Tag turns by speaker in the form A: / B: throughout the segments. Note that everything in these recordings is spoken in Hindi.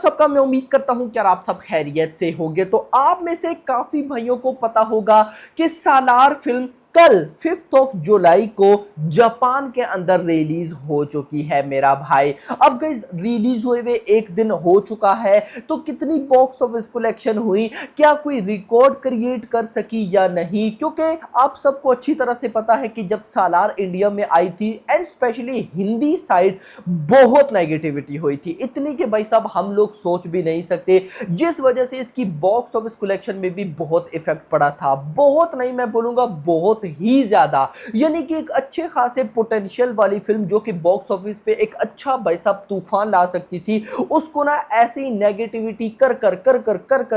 A: सबका मैं उम्मीद करता हूं कि यार आप सब खैरियत से होंगे। तो आप में से काफी भाइयों को पता होगा कि सालार फिल्म कल 5 जुलाई को जापान के अंदर रिलीज हो चुकी है मेरा भाई। अब गाइस रिलीज हुए हुए एक दिन हो चुका है, तो कितनी बॉक्स ऑफिस कलेक्शन हुई, क्या कोई रिकॉर्ड क्रिएट कर सकी या नहीं, क्योंकि आप सबको अच्छी तरह से पता है कि जब सालार इंडिया में आई थी एंड स्पेशली हिंदी साइड बहुत नेगेटिविटी हुई थी, इतनी कि भाई साहब हम लोग सोच भी नहीं सकते, जिस वजह से इसकी बॉक्स ऑफिस कलेक्शन में भी बहुत इफेक्ट पड़ा था। बहुत नहीं, मैं बोलूंगा बहुत ही ज्यादा, यानी कि एक अच्छे खासे पोटेंशियल वाली फिल्म जो कि बॉक्स ऑफिस पे एक अच्छा भाई साहब तूफान ला सकती थी, उसको ना ऐसी नेगेटिविटी कर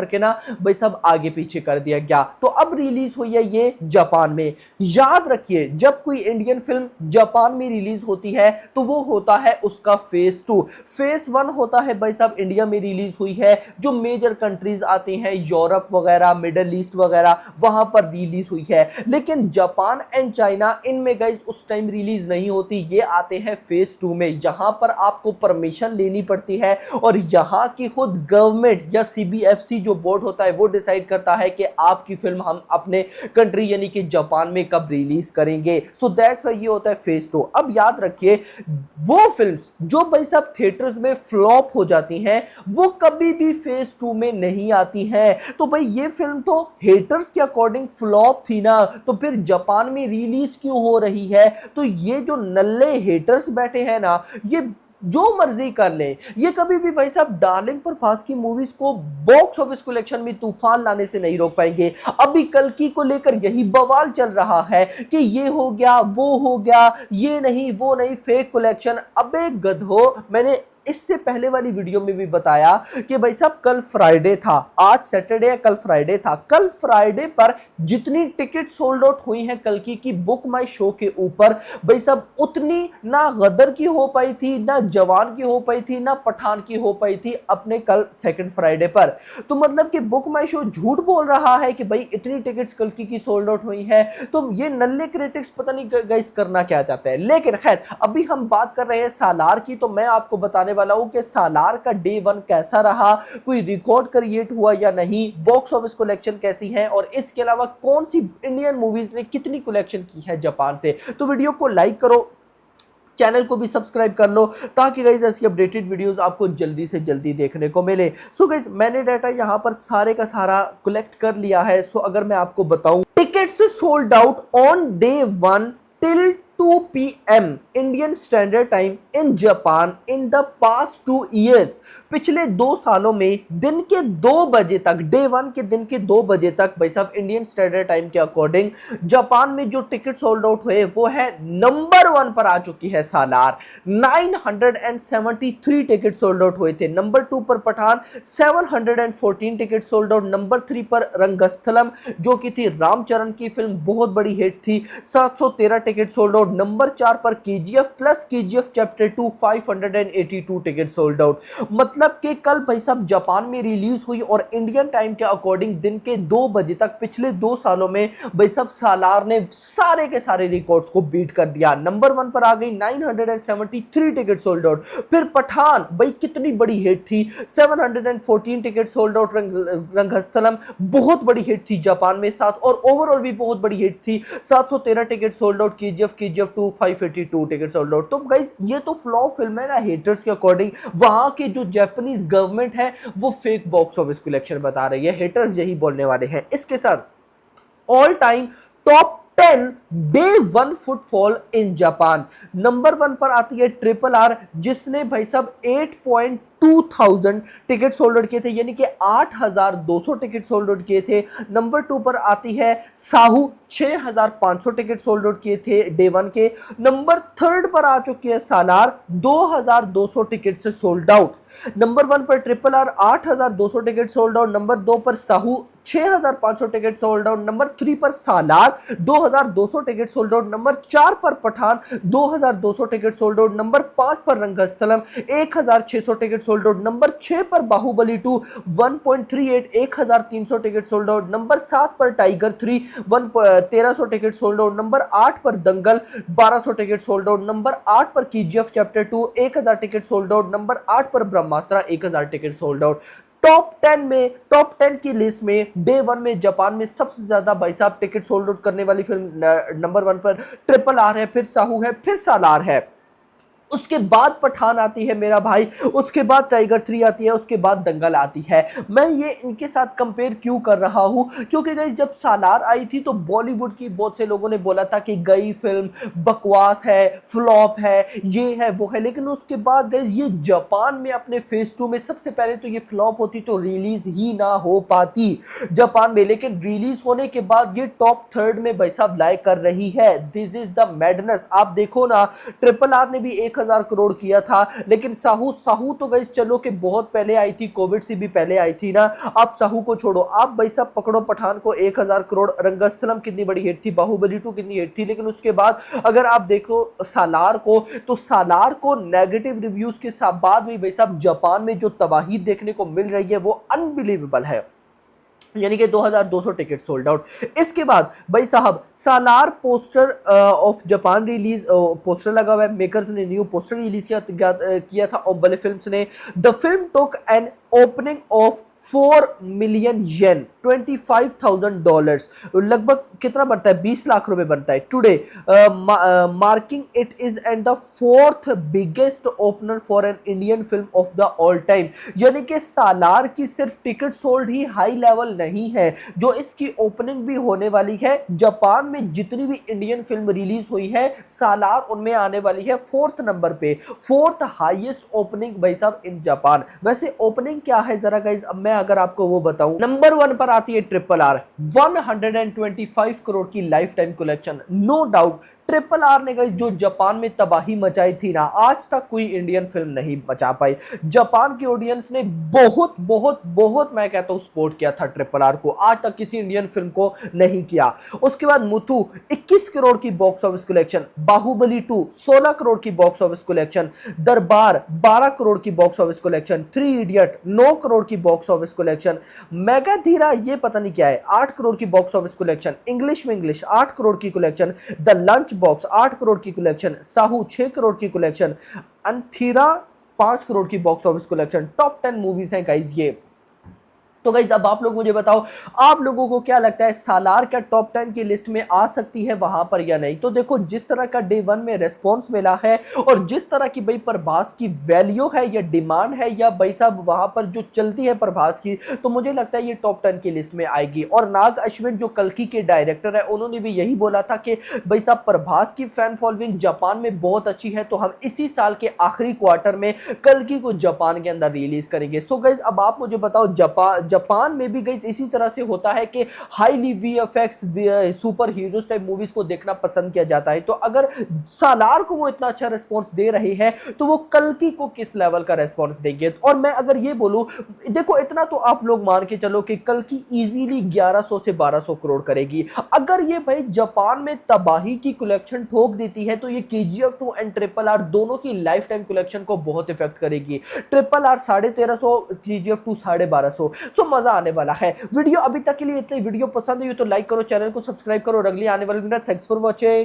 A: के ना भाई साहब आगे पीछे कर दिया गया। तो अब रिलीज हुई है ये जापान में। याद रखिए, जब कोई इंडियन फिल्म जापान में रिलीज होती है तो वो होता है उसका फेज 2। फेज 1 होता है भाई साहब इंडिया में रिलीज हुई है, जो मेजर कंट्रीज आती हैं यूरोप वगैरह मिडिल ईस्ट वगैरह, वहां पर रिलीज हुई है। लेकिन जापान एंड चाइना इनमें गाइस उस टाइम रिलीज नहीं होती, ये आते हैं फेज 2 में। यहां पर आपको परमिशन लेनी पड़ती है और यहां की खुद गवर्नमेंट या सीबीएफसी जो बोर्ड होता है वो डिसाइड करता है कि आपकी फिल्म हम अपने कंट्री यानी कि जापान में कब रिलीज करेंगे। सो दैट्स व्हाई ये होता है फेज 2। अब याद रखिए, वो फिल्म्स जो भाई साहब थिएटर्स में फ्लॉप हो जाती हैं वो कभी भी फेज 2 में नहीं आती हैं। तो भाई ये फिल्म तो हेटर्स के अकॉर्डिंग फ्लॉप थी ना, तो फिर जापान में रिलीज क्यों हो रही है? तो ये जो नल्ले हेटर्स बैठे हैं ना, ये जो मर्जी कर ले, ये कभी भी भाई साहब डार्लिंग प्रभास की मूवीज को बॉक्स ऑफिस कलेक्शन में तूफान लाने से नहीं रोक पाएंगे। अभी कल्कि को लेकर यही बवाल चल रहा है कि ये हो गया वो हो गया, ये नहीं वो नहीं, फेक कलेक्शन। अबे गधो, मैंने इससे पहले वाली वीडियो में भी बताया कि भाई साहब कल फ्राइडे था, आज सैटरडे है, कल फ्राइडे था। कल फ्राइडे पर जितनी टिकट सोल्ड आउट हुई हैं कल्कि की बुक माई शो के ऊपर, भाई साहब उतनी ना गदर की हो पाई थी, ना जवान की हो पाई थी, ना पठान की हो पाई थी अपने कल सेकंड फ्राइडे पर। तो मतलब कि बुक माई शो झूठ बोल रहा है कि भाई इतनी टिकट्स कल्कि की सोल्ड आउट हुई है। तो ये नल्ले क्रिटिक्स पता नहीं गाइस करना क्या चाहते हैं। लेकिन खैर, अभी हम बात कर रहे हैं सालार की, तो मैं आपको बताने वाला हूं कि सालार का डे 1 कैसा रहा, कोई रिकॉर्ड क्रिएट हुआ या नहीं, बॉक्स ऑफिस कलेक्शन कैसी है, और इसके अलावा कौन सी इंडियन मूवीज ने कितनी कलेक्शन की है जापान से। तो वीडियो को लाइक करो, चैनल को भी सब्सक्राइब कर लो, ताकि गाइस ऐसी अपडेटेड वीडियोस आपको जल्दी से जल्दी देखने को मिले। सो गाइस मैंने डाटा यहाँ पर सारे का सारा कलेक्ट कर लिया है। सो अगर मैं आपको बताऊं, tickets sold out on day 1 till 2 PM Indian standard time in Japan in the past 2 years। पिछले 2 सालों में दिन के 2 बजे तक, डे 1 के दिन के 2 बजे तक भाई साहब इंडियन स्टैंडर्ड टाइम के अकॉर्डिंग जापान में जो टिकट सोल्ड आउट हुए वो है नंबर 1 पर आ चुकी है सालार। 973 टिकट सोल्ड आउट हुए थे। नंबर 2 पर Pathaan 714 ticket sold out. Number 3 पर रंगस्थलम जो कि थी रामचरण की फिल्म, बहुत बड़ी हिट थी, 713 टिकट सोल्ड आउट। नंबर 4 पर KGF plus KGF chapter 2 582 ticket sold out. मतलब कि कल भाई साहब जापान में रिलीज हुई और इंडियन टाइम के अकॉर्डिंग दिन के 2 बजे तक पिछले 2 सालों में भाई साहब सालार ने सारे के सारे रिकॉर्ड्स को बीट कर दिया। नंबर 1 पर आ गई 973 टिकट सोल्ड आउट। फिर पठान भाई कितनी बड़ी हिट थी, 714 टिकट सोल्ड आउट। रंगस्थलम बहुत बड़ी हिट थी जापान में, साथ और ओवरऑल भी बहुत बड़ी हिट थी, 713 ticket sold out. KGF 2 582 ticket sold out. तो गाइस ये तो फ्लॉप फिल्म है ना हेटर्स के अकॉर्डिंग। वहां के जो जापानीज गवर्नमेंट है वो फेक बॉक्स ऑफिस कलेक्शन बता रही है, हेटर्स यही बोलने वाले हैं। इसके साथ all time top 10 day 1 footfall in Japan. Number 1 पर आती है RRR, जिसने भाई साहब 8,200 टिकट सोल्ड आउट किए थे, यानी कि 8,200 टिकट सोल्ड आउट किए थे। नंबर 2 पर आती है साहू, 6,500 टिकट सोल्ड आउट किए थे डे 1 के। नंबर 3 पर आ चुकी है सालार, 2,200 टिकट से सोल्ड आउट। नंबर 1 पर RRR 8,200 ticket sold out. Number 2 पर Saaho 6500 ticket sold out. Number 3 पर Salaar 2200 ticket sold out. Number 4 पर Pathaan 2200 ticket sold out. Number 5 पर Rangasthalam 1600 ticket sold out. Number 6 पर Baahubali 2 1.38 1300 ticket sold out. Number 7 पर tiger 3 1300 ticket sold out. Number 8 पर दंगल 1200 टिकट सोल्ड आउट। नंबर 8 पर KGF chapter 2 1000 ticket sold out. Number 8 पर ब्रह्मास्त्र 1000 टिकट सोल्ड आउट। टॉप 10 की लिस्ट में डे 1 में जापान में सबसे ज्यादा भाई साहब टिकट सोल्ड आउट करने वाली फिल्म नंबर 1 पर ट्रिपल आर है, फिर साहू है, फिर सालार है, उसके बाद पठान आती है मेरा भाई, उसके बाद टाइगर 3 आती है, उसके बाद दंगल आती है। मैं ये इनके साथ कंपेयर क्यों कर रहा हूं, क्योंकि गाइस जब सालार आई थी तो बॉलीवुड की बहुत से लोगों ने बोला था कि गई फिल्म बकवास है, फ्लॉप है, ये है वो है, लेकिन उसके बाद गाइस ये जापान में अपने फेज 2 में सबसे पहले तो ये फ्लॉप होती तो रिलीज ही ना हो पाती जापान में, लेकिन रिलीज होने के बाद ये टॉप 3 में भाई साहब लाइक कर रही है। This is the madness. आप देखो ना, ट्रिपल आर ने भी 1000 करोड़ किया था, लेकिन साहू तो गाइस चलो कि बहुत पहले आई थी, कोविड से भी पहले आई थी ना। आप साहू को छोड़ो, आप भाई साहब पकड़ो पठान को 1000 करोड़, रंगस्थलम कितनी बड़ी हिट थी, बाहुबली 2 कितनी हिट थी, लेकिन उसके बाद अगर आप देखो सालार को, तो सालार को नेगेटिव रिव्यूज के साथ बाद भी भाई साहब जापान में जो तबाही देखने को मिल रही है वो अनबिलीवेबल है, यानी कि 2200 टिकट सोल्ड आउट। इसके बाद भाई साहब Salaar poster of Japan release, poster लगा हुआ है, मेकर्स ने न्यू पोस्टर रिलीज किया था और बड़े फिल्म्स ने। The film took an opening of 4 million yen $25,000, लगभग कितना बनता है, 20 लाख रुपए बनता है today, marking it is and the 4th biggest opener for an Indian film of the all time. यानी कि सालार की सिर्फ टिकट सोल्ड ही हाई लेवल नहीं है, जो इसकी ओपनिंग भी होने वाली है। जापान में जितनी भी इंडियन फिल्म रिलीज हुई है सालार उनमें आने वाली है 4th नंबर पे, 4th हाईएस्ट ओपनिंग भाई साहब इन जापान। वैसे ओपनिंग क्या है जरा गाइस, अब मैं अगर आपको वो बताऊं, नंबर 1 पर आती है ट्रिपल आर 125 करोड़ की lifetime collection. No doubt triple R ने गाइस जो जापान में तबाही मचाई थी ना, आज तक कोई इंडियन फिल्म नहीं मचा पाई। जापान की ऑडियंस ने बहुत बहुत बहुत मैं कहता हूं सपोर्ट किया था ट्रिपल आर को, आज तक किसी इंडियन फिल्म को नहीं किया। उसके बाद मुथु 21 करोड़ की box office collection, Baahubali 2 16 crore की box office collection, Darbar 12 crore की box office collection, 3 idiot 9 crore की box office collection, Magadheera ये पता नहीं क्या है 8 करोड़ की बॉक्स ऑफिस कलेक्शन, इंग्लिश में इंग्लिश 8 करोड़ की collection, the lunch box 8 crore की कलेक्शन, साहू 6 करोड़ की कलेक्शन, अंथिरा 5 करोड़ की box office collection. Top 10 movies हैं गाइस ये। तो गाइस अब आप लोग मुझे बताओ, आप लोगों को क्या लगता है सालार क्या टॉप 10 की लिस्ट में आ सकती है वहां पर या नहीं? तो देखो जिस तरह का डे 1 में रेस्पॉन्स मिला है और जिस तरह की भाई प्रभास की वैल्यू है या डिमांड है या भाई साहब वहां पर जो चलती है प्रभास की, तो मुझे लगता है ये टॉप 10 की लिस्ट में आएगी। और नाग अश्विन जो कल्कि के डायरेक्टर है उन्होंने भी यही बोला था कि भाई साहब प्रभास की फैन फॉलोइंग जापान में बहुत अच्छी है, तो हम इसी साल के आखिरी क्वार्टर में कल्कि को जापान के अंदर रिलीज करेंगे। सो गाइस अब आप मुझे बताओ, जापान में भी गाइस इसी तरह से होता है कि highly VFX super heroes type movies को देखना पसंद किया जाता है। तो अगर सालार को वो इतना अच्छा रिस्पांस दे रहे हैं तो वो कल्कि को किस लेवल का रिस्पांस देंगे? और मैं अगर ये बोलूं, देखो इतना तो आप लोग मान के चलो कि कल्कि इजीली 1100 से 1200 करोड़ करेगी। अगर ये भाई जापान में तबाही की कलेक्शन ठोक देती है तो ये केजीएफ 2 एंड ट्रिपल आर दोनों की लाइफ टाइम कलेक्शन को बहुत इफेक्ट करेगी। Triple R 1350, KGF 2 1250। सो मजा आने वाला है। वीडियो अभी तक के लिए इतनी, वीडियो पसंद आई हो तो लाइक करो, चैनल को सब्सक्राइब करो और अगली आने वाली वीडियो। Thanks for watching.